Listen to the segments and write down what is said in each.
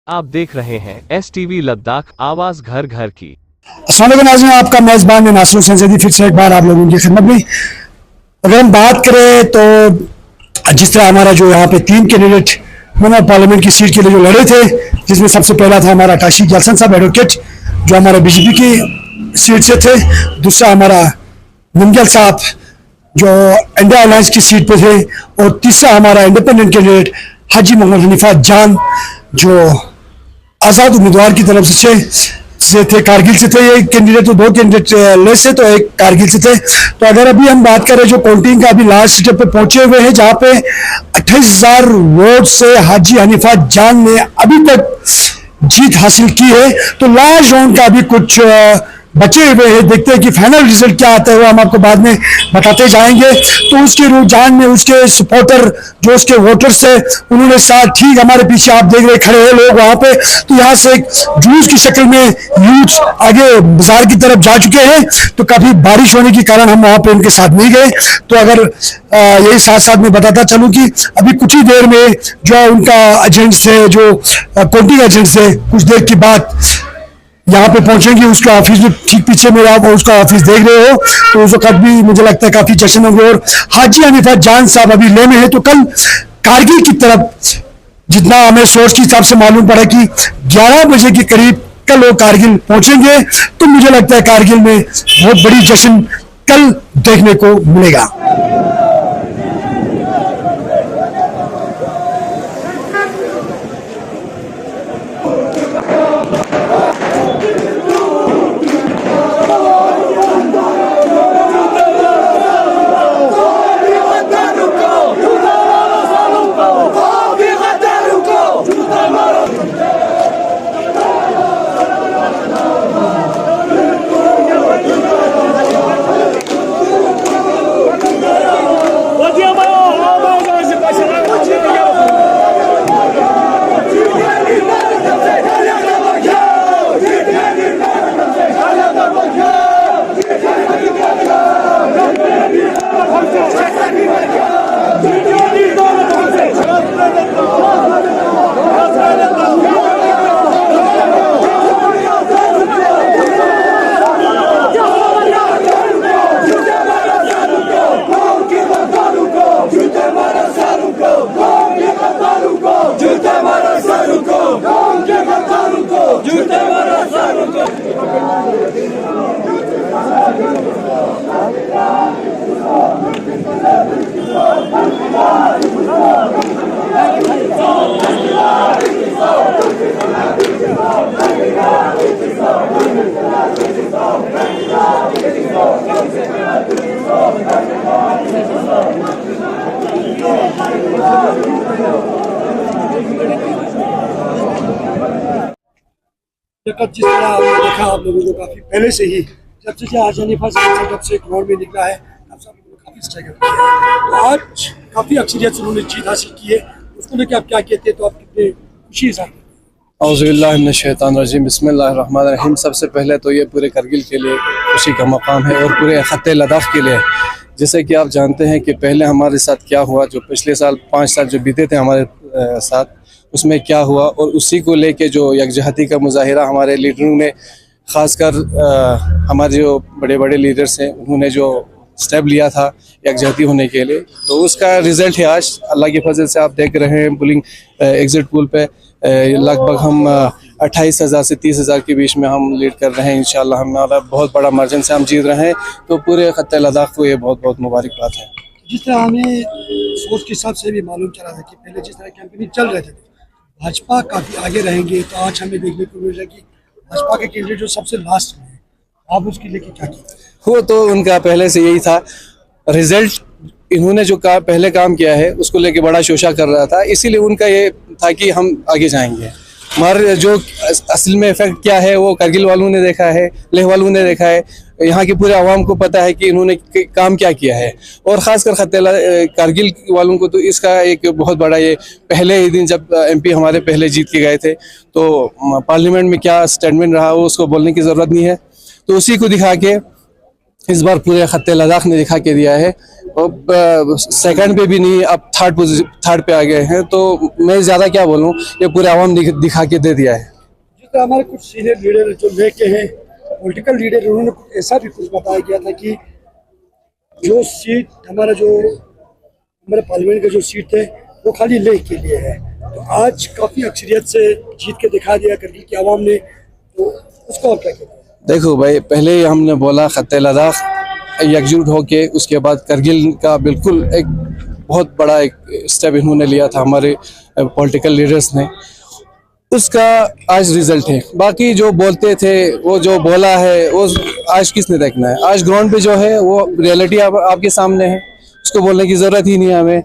आप देख रहे हैं STV लद्दाख, आवाज घर घर की। अस्सलाम वालेकुम नाज़रीन, आपका मेज़बान नासिर हुसैन सैदी फिर से एक बार आप लोगों की खिदमत में। अगर हम बात करें तो जिस तरह हमारा जो यहाँ पे 3 कैंडिडेट मेंबर पार्लियामेंट की सीट के लिए जो लड़े थे, जिसमें सबसे पहला था हमारा टाशी जलसन साहब एडवोकेट जो हमारा बीजेपी की सीट से थे, दूसरा हमारा मुंगल साहब जो इंडिया अलायंस की सीट पे थे, और तीसरा हमारा इंडिपेंडेंट कैंडिडेट हाजी मोहम्मद हनीफा जान जो आज़ाद उम्मीदवार की तरफ से थे, कारगिल से थे। ये कैंडिडेट तो 2 कैंडिडेट लेस से, तो एक कारगिल से थे। तो अगर अभी हम बात करें जो काउंटिंग का अभी लास्ट स्टेप पे पहुंचे हुए हैं, जहां पे 28,000 वोट से हाजी हनीफा जान ने अभी तक जीत हासिल की है। तो लास्ट राउंड का अभी कुछ बचे हुए हैं, देखते हैं कि फाइनल रिजल्ट क्या आता है, वो हम आपको बाद में बताते जाएंगे। तो उसके रुझान में उसके सपोर्टर जो उसके वोटर्स थे, उन्होंने साथ ठीक हमारे पीछे आप देख रहे खड़े हैं लोग वहां पे, तो यहाँ से एक जुलूस की शक्ल में यूथ आगे बाजार की तरफ जा चुके हैं। तो काफी बारिश होने के कारण हम वहां पे उनके साथ नहीं गए। तो अगर यही साथ साथ में बताता चलूं कि अभी कुछ ही देर में जो उनका एजेंट्स थे, जो काउंटिंग एजेंट्स थे, कुछ देर के बाद यहाँ पे पहुंचेंगे। उसका ऑफिस भी ठीक पीछे में आप उसका ऑफिस देख रहे हो, तो उस वक्त भी मुझे लगता है काफी जश्न होंगे। और हाजी हनीफा जान साहब अभी ले में है, तो कल कारगिल की तरफ जितना हमें सोर्स के हिसाब से मालूम पड़ा कि 11 बजे के करीब कल वो कारगिल पहुंचेंगे। तो मुझे लगता है कारगिल में बहुत बड़ी जश्न कल देखने को मिलेगा। जिस तरह आपने देखा, आप लोगों को काफी पहले से ही जब से हाजी हनीफा साहब जब से ग्राउंड में निकला है, तब से आप लोगों को काफी स्ट्रगल किया है। तो आज काफी अक्सरियत से उन्होंने जीत हासिल की है, उसको लेकर आप क्या कहते हैं? तो आप कितने खुशी से? औज़ुबिल्लाहि मिनश्शैतानिर्रजीम, बिस्मिल्लाहिर्रहमानिर्रहीम। सबसे पहले तो ये पूरे करगिल के लिए खुशी का मकाम है और पूरे ख़त्ते लद्दाख के लिए। जैसे कि आप जानते हैं कि पहले हमारे साथ क्या हुआ, जो पिछले साल 5 साल जो बीते थे हमारे साथ, उसमें क्या हुआ, और उसी को लेके जो यकजहती का मुजाहिरा हमारे लीडरों ने, ख़ासकर हमारे जो बड़े बड़े लीडर्स हैं, उन्होंने जो स्टेप लिया था यकजहती होने के लिए, तो उसका रिज़ल्ट है आज। अल्लाह की फजल से आप देख रहे हैं पुलिंग एग्ज़िट पोल पे लगभग हम 28,000 से 30,000 के बीच में हम लीड कर रहे हैं। इंशाल्लाह हमारा बहुत बड़ा मार्जिन से हम जीत रहे हैं। तो पूरे ख़त्ते लद्दाख को ये बहुत बहुत मुबारक बात है। जिस तरह हमें सोच के हिसाब से भी मालूम चला था कि पहले जिस तरह कैंपेनिंग चल रहे थे, भाजपा काफ़ी आगे रहेंगे, तो आज हमें देखने को मिल रहा है कि भाजपा के कैंडिडेट जो सबसे लास्ट में है, आप उसके लेके क्या किया? वो तो उनका पहले से यही था, रिजल्ट इन्होंने जो पहले काम किया है उसको लेके बड़ा शोशा कर रहा था, इसीलिए उनका ये था कि हम आगे जाएंगे। मगर जो असल में इफेक्ट क्या है वो करगिल वालों ने देखा है, लेह वालों ने देखा है, यहाँ के पूरे आवाम को पता है कि इन्होंने काम क्या किया है। और ख़ासकर कारगिल वालों को तो इसका एक बहुत बड़ा, ये पहले ही दिन जब MP हमारे पहले जीत के गए थे, तो पार्लियामेंट में क्या स्टेटमेंट रहा वो उसको बोलने की ज़रूरत नहीं है। तो उसी को दिखा के इस बार पूरे खत्ते लद्दाख ने दिखा के दिया है। और सेकंड पे भी नहीं, अब थर्ड पे आ गए हैं। तो मैं ज़्यादा क्या बोलूँ, ये पूरे आवाम ने दिखा के दे दिया है। जिस तरह हमारे कुछ सीनियर लीडर जो लेके हैं, पॉलिटिकल लीडर, उन्होंने ऐसा भी कुछ बताया गया था कि जो सीट हमारे पार्लियामेंट का जो सीट है वो खाली लेह के लिए है। तो आज काफ़ी अक्सरियत से जीत के दिखा दिया करगिल की आवाम ने, तो उसको और क्या कहते हैं? देखो भाई, पहले ही हमने बोला खत्ते लद्दाख एकजुट होके, उसके बाद करगिल का बिल्कुल एक बहुत बड़ा एक स्टेप इन्होंने लिया था हमारे पॉलिटिकल लीडर्स ने, उसका आज रिजल्ट है। बाकी जो बोलते थे, वो जो बोला है, वो आज किसने देखना है? आज ग्राउंड पे जो है वो रियलिटी आपके सामने है, उसको बोलने की ज़रूरत ही नहीं है हमें।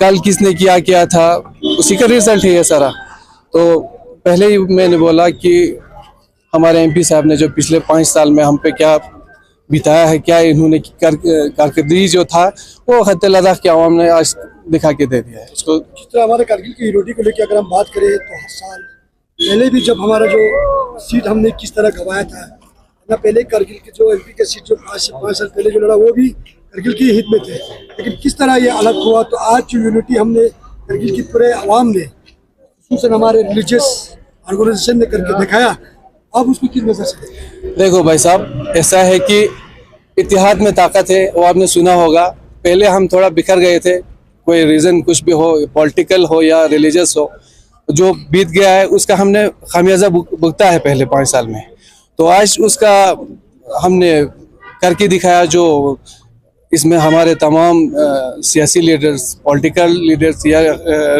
कल किसने क्या था, उसी का रिजल्ट है ये सारा। तो पहले ही मैंने बोला कि हमारे एमपी साहब ने जो पिछले 5 साल में हम पे क्या बिताया है, क्या इन्होंने कारकर्दगी जो था, वो खत्ते लद्दाख के आवाम ने आज दिखा के दे दिया है इसको। जिस तरह हमारे कारगिल की यूनिटी को लेकर अगर हम बात करें तो हर साल पहले भी जब हमारा जो सीट हमने किस तरह गंवाया था ना, पहले कारगिल के जो एमपी के सीट जो 5 साल पहले जो लड़ा वो भी कारगिल की हित में थे, लेकिन किस तरह ये अलग हुआ। तो आज जो यूनिटी हमने कारगिल की पूरे आवाम ने, खुसूसन हमारे रिलीजियस ऑर्गेनाइजेशन ने करके दिखाया, अब उसको किस नजर से? देखो भाई साहब, ऐसा है कि इत्तेहाद में ताकत है, वो आपने सुना होगा। पहले हम थोड़ा बिखर गए थे, कोई रीज़न कुछ भी हो, पॉलिटिकल हो या रिलीजियस हो, जो बीत गया है उसका हमने खामियाजा भुगता है पहले 5 साल में। तो आज उसका हमने करके दिखाया। जो इसमें हमारे तमाम सियासी लीडर्स, पॉलिटिकल लीडर्स या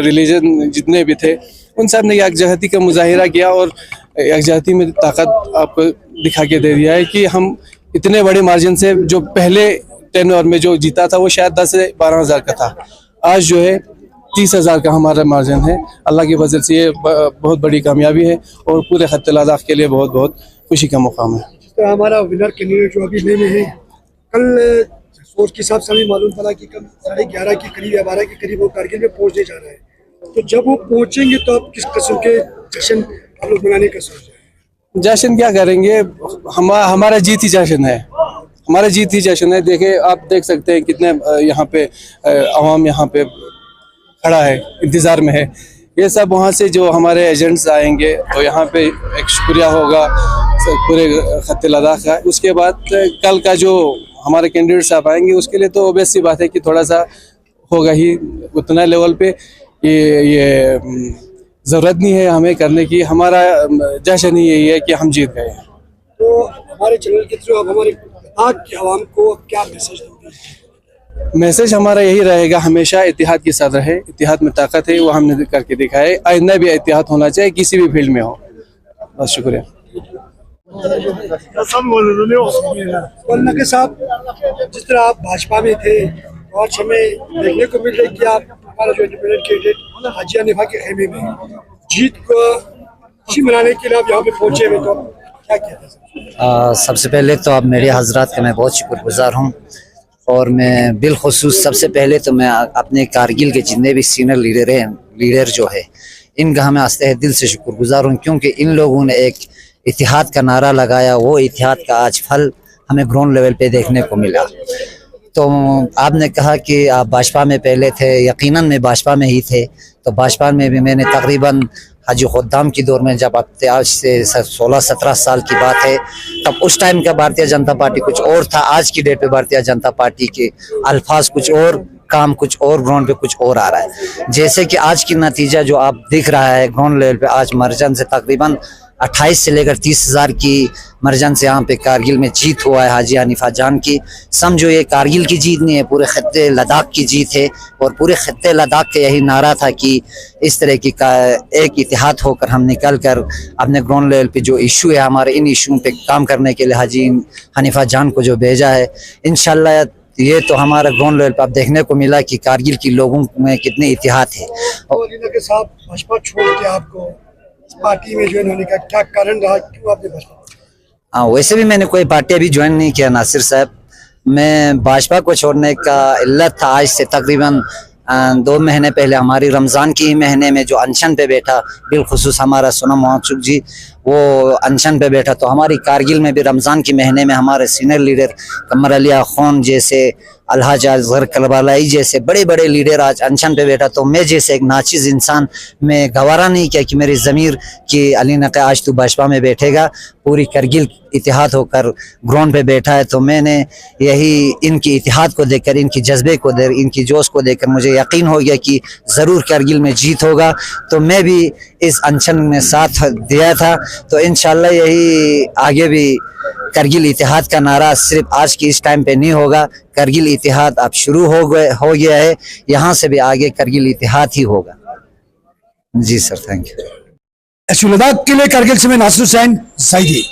रिलीजन जितने भी थे, उन सब ने यकजहती का मुजाहिरा किया और यकजहती में ताकत आपको दिखा के दे दिया है कि हम इतने बड़े मार्जिन से, जो पहले टेन्योर में जो जीता था वो शायद 10 से 12 हज़ार का था, आज जो है 30 हज़ार का हमारा मार्जिन है। अल्लाह की फजल से ये बहुत बड़ी कामयाबी है और पूरे खत्ते लद्दाख के लिए बहुत बहुत खुशी का मुकाम है। जिस तरह हमारा विनर कैंडिडेट जो अभी ले में है, कल सोच के हिसाब से हमें मालूम पड़ा कि कल 11:30 के करीब या 12 के करीब वो कारगिल में पहुँचने जा रहा है। तो जब वो पहुँचेंगे तो आप किस किस्म के जश्न आप लोग मनाने का सोच रहे हैं? जश्न क्या करेंगे, हमारा जीत ही जश्न है, हमारा जीत ही जश्न है। देखे, आप देख सकते हैं कितने यहाँ पे आवाम यहाँ पे खड़ा है, इंतज़ार में है। ये सब वहाँ से जो हमारे एजेंट्स आएंगे तो यहाँ पे एक शुक्रिया होगा पूरे खत्ते लद्दाख का। उसके बाद कल का जो हमारे कैंडिडेट साहब आएंगे, उसके लिए तो ऑब्वियस सी बात है कि थोड़ा सा होगा ही, उतना लेवल पे ये ज़रूरत नहीं है हमें करने की। हमारा जश्न ही यही है कि हम जीत गए हैं। तो हमारे चैनल के थ्रू आप हमारे लद्दाख की आवाम को क्या मैसेज दोगे? मैसेज हमारा यही रहेगा, हमेशा इत्तेहाद के साथ रहे, इत्तेहाद में ताकत है, वो हमने करके दिखाए। आइंदा भी इत्तेहाद होना चाहिए, किसी भी फील्ड में हो। बस शुक्रिया। नके साहब, जिस तरह आप भाजपा में थे और हमें देखने को मिल रही कि आप हमारा जो इंडिपेंडेंट कैंडिडेट हाजी हनीफा के खेमे में जीत को खुशी मनाने के लिए आप यहाँ पे पहुँचे हुए, तो क्या कहते हैं? सबसे पहले तो आप मेरे हजरात का मैं बहुत शुक्रगुजार हूँ, और मैं बिलखुसूस सबसे पहले तो मैं अपने कारगिल के जितने भी सीनियर लीडर जो है, इनका मैं आस्ते दिल से शुक्रगुजार हूँ, क्योंकि इन लोगों ने एक इत्तेहाद का नारा लगाया। वो इत्तेहाद का आज फल हमें ग्राउंड लेवल पे देखने को मिला। तो आपने कहा कि आप भाजपा में पहले थे, यकीनन मैं भाजपा में ही थे। तो भाजपा में भी मैंने तकरीबन हाजी खुद्दाम की दौर में, जब अब आज से 16-17 साल की बात है, तब उस टाइम का भारतीय जनता पार्टी कुछ और था। आज की डेट पे भारतीय जनता पार्टी के अल्फाज कुछ और, काम कुछ और, ग्राउंड पे कुछ और आ रहा है। जैसे कि आज की नतीजा जो आप दिख रहा है ग्राउंड लेवल पे, आज मर्जन से तकरीबन 28 से लेकर 30 हज़ार की मर्जन से यहाँ पे कारगिल में जीत हुआ है हाजी हनीफा जान की। समझो ये कारगिल की जीत नहीं है, पूरे खत्ते लद्दाख की जीत है। और पूरे खत्ते लद्दाख का यही नारा था कि इस तरह की एक इत्तेहाद होकर हम निकल कर अपने ग्राउंड लेवल पे जो इशू है हमारे, इन इशू पे काम करने के लिए हाजी हनीफा जान को जो भेजा है, इंशाल्लाह ये तो हमारा ग्राउंड लेवल पर अब देखने को मिला कि कारगिल के लोगों में कितने इत्तेहाद है। और साहब, भाजपा छोड़ के आपको पार्टी में ज्वाइन होने का क्या कारण रहा, क्यों आपने भाजपा? हाँ, वैसे भी मैंने कोई पार्टी अभी ज्वाइन नहीं किया नासिर साहब। मैं भाजपा को छोड़ने का इल्लत था, आज से तकरीबन 2 महीने पहले हमारी रमज़ान के ही महीने में जो अनशन पे बैठा, बिलखुसूस हमारा सोनम वांगचुक जी, वो अनशन पे बैठा। तो हमारी कारगिल में भी रमज़ान के महीने में हमारे सीनियर लीडर कमर अली खान जैसे, अलहाज अजहर करबलाई जैसे बड़े बड़े लीडर आज अनशन पे बैठा। तो मैं जैसे एक नाचिज़ इंसान में गवारा नहीं किया कि मेरी ज़मीर कि अली नक़ी आज तू भाजपा में बैठेगा। पूरी करगिल इतिहाद होकर ग्राउंड पे बैठा है। तो मैंने यही इनकी इतिहाद को देखकर, इनकी जज्बे को देख, इनकी जोश को देखकर मुझे यकीन हो गया कि ज़रूर करगिल में जीत होगा। तो मैं भी इस अनशन में साथ दिया था। तो इंशाल्लाह यही आगे भी करगिल इतिहाद का नारा सिर्फ आज के इस टाइम पे नहीं होगा। करगिल इतिहाद अब शुरू हो गया है। यहाँ से भी आगे करगिल इतिहाद ही होगा। जी sir, thank you. SP Ladakh के लिए करगिल से मैं नासिर हुसैन, सईदी।